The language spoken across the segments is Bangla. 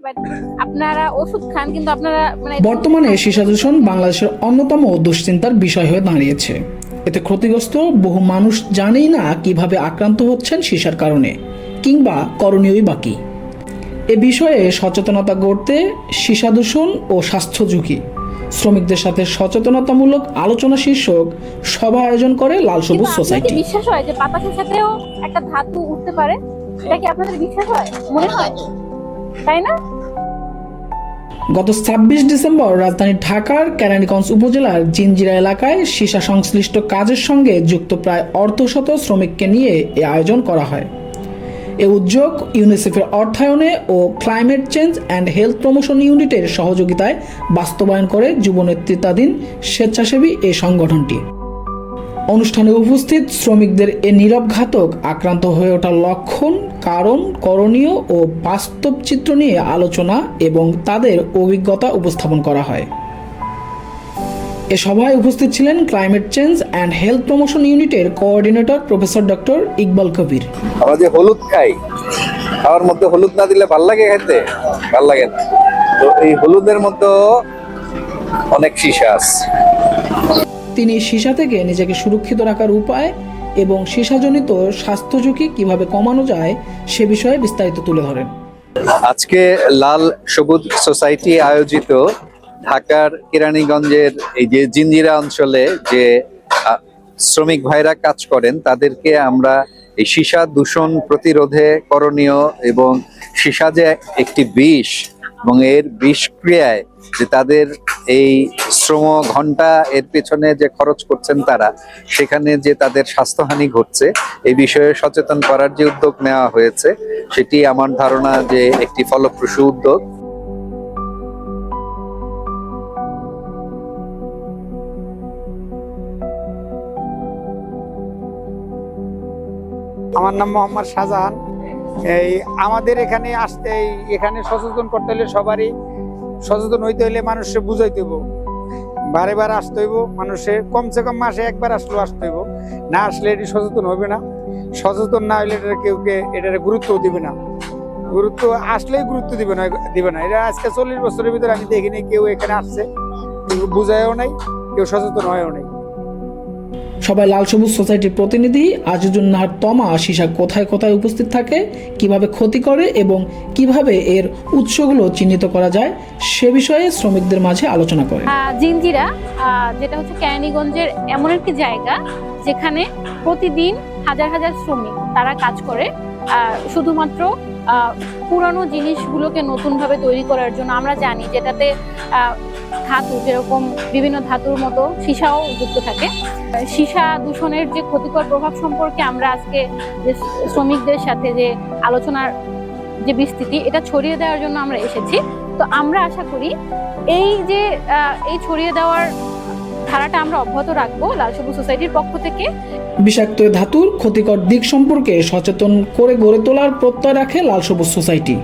বাট আপনারা ওষুধ খান কিন্তু আপনারা মানে বর্তমানে সীসা দূষণ বাংলাদেশের অন্যতম দুশ্চিন্তার বিষয় হয়ে দাঁড়িয়েছে। এতে ক্ষতিগ্রস্ত বহু মানুষ জানেই না কিভাবে আক্রান্ত হচ্ছেন সীসার কারণে, কিংবা করণীয়ই বাকি। এ বিষয়ে সচেতনতা গড়তে সীসা দূষণ ও স্বাস্থ্য ঝুঁকি শ্রমিকদের সাথে সচেতনতামূলক আলোচনা শীর্ষক সভা আয়োজন করে লাল সবুজ সোসাইটি। বিশ্বাস হয় যে বাতাসের সাথেও একটা ধাতু উঠতে পারে? এটা কি আপনাদের বিশ্বাস হয়, মনে হয়, তাই না? গত ২৬ ডিসেম্বর রাজধানী ঢাকার কেরানীগঞ্জ উপজেলার জিনজিরা এলাকায় সীসা সংশ্লিষ্ট কাজের সঙ্গে যুক্ত প্রায় অর্ধশত শ্রমিককে নিয়ে এ আয়োজন করা হয়। এ উদ্যোগ ইউনিসেফের অর্থায়নে ও climate change and health promotion ইউনিটের সহযোগিতায় বাস্তবায়ন করে যুব নেতৃত্বাধীন স্বেচ্ছাসেবী এই সংগঠনটি। অনুষ্ঠানে উপস্থিত শ্রমিকদের এ নীরব ঘাতক আক্রান্ত হয়ে ওঠার লক্ষণ, কারণ, করণীয় ও বাস্তব চিত্র নিয়ে আলোচনা এবং তাদের অভিজ্ঞতা উপস্থাপন করা হয়। এ সভায় উপস্থিত ছিলেন climate change and health promotion ইউনিটের কোঅর্ডিনেটর প্রফেসর ডক্টর ইকবাল কবির। আমরা যে হলুদ খাই, খাওয়ার মধ্যে হলুদ না দিলে ভাল লাগে খেতে? ভাল লাগে না। তো এই হলুদের মধ্যে অনেক সীসা আছে। তিনি সীসা থেকে নিজেকে সুরক্ষিত রাখার উপায় এবং সীসাজনিত স্বাস্থ্য ঝুঁকি কিভাবে কমানো যায় সে বিষয়ে বিস্তারিত তুলে ধরেন। আজকে লাল সবুজ সোসাইটি আয়োজিত ঢাকার কেরানীগঞ্জের এই যে জিনজিরা অঞ্চলে যে শ্রমিক ভাইরা কাজ করেন তাদেরকে আমরা এই সীসা দূষণ প্রতিরোধে করণীয় এবং সীসা যে একটি বিষ এবং এর বিষক্রিয়ায় যে তাদের এই শ্রম ঘন্টা এর পেছনে যে খরচ করছেন তারা, সেখানে যে তাদের স্বাস্থ্যহানি ঘটছে এই বিষয়ে সচেতন করার যে উদ্যোগ নেওয়া হয়েছে সেটি আমার ধারণা যে একটি ফলপ্রসূ উদ্যোগ। আমার নাম মোহাম্মদ শাহজাহান। এই আমাদের এখানে আসতে এখানে সচেতন করতে হলে সবারই সচেতন হইতে হলে মানুষকে বুঝাইতে হইব, বারে বারে আসতে হইব, মানুষের কমসে কম মাসে একবার আসলেও আসতে হইব। না আসলে এটি সচেতন হবে না, সচেতন না হইলে এটার গুরুত্ব দিবে না, গুরুত্ব আসলেই গুরুত্ব দিবে না। এটা আজকে 40 বছরের ভিতরে আমি দেখিনি কেউ এখানে আসছে, কেউ বুঝায়ও নাই, কেউ সচেতন হয়েও নাই। সবাই লাল সবুজ সোসাইটির প্রতিনিধি আজিজুন নাহার তমা সীসা কোথায় কোথায় উপস্থিত থাকে, কিভাবে ক্ষতি করে এবং কিভাবে এর উৎসগুলো চিহ্নিত করা যায় সে বিষয়ে শ্রমিকদের মাঝে আলোচনা করে। জিনজিরা যেটা হচ্ছে কেরানীগঞ্জের এমন একটি জায়গা যেখানে প্রতিদিন হাজার হাজার শ্রমিক তারা কাজ করে শুধুমাত্র পুরানো জিনিসগুলোকে নতুনভাবে তৈরি করার জন্য। আমরা জানি যেটাতে ধাতু, যেরকম বিভিন্ন ধাতুর মতো সীসাও যুক্ত থাকে। সীসা দূষণের যে ক্ষতিকর প্রভাব সম্পর্কে আমরা আজকে যে শ্রমিকদের সাথে যে আলোচনার যে বিস্তৃতি, এটা ছড়িয়ে দেওয়ার জন্য আমরা এসেছি। তো আমরা আশা করি এই ছড়িয়ে দেওয়ার ধারাটা আমরা অব্যাহত রাখবো লাল সবুজ সোসাইটির পক্ষ থেকে। বিষাক্ত ধাতুর ক্ষতিকর দিক সম্পর্কে সচেতন করে গড়ে তোলার প্রত্যয় রাখে লাল সবুজ সোসাইটি।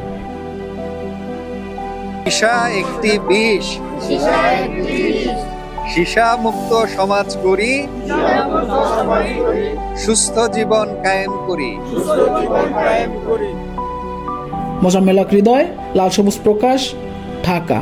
সীসা একটি বিষ, সীসা মুক্ত সমাজ গড়ি, সুস্থ জীবন কায়েম করি। মোজাম্মেল হক হৃদয়, লাল সবুজ প্রকাশ, ঢাকা।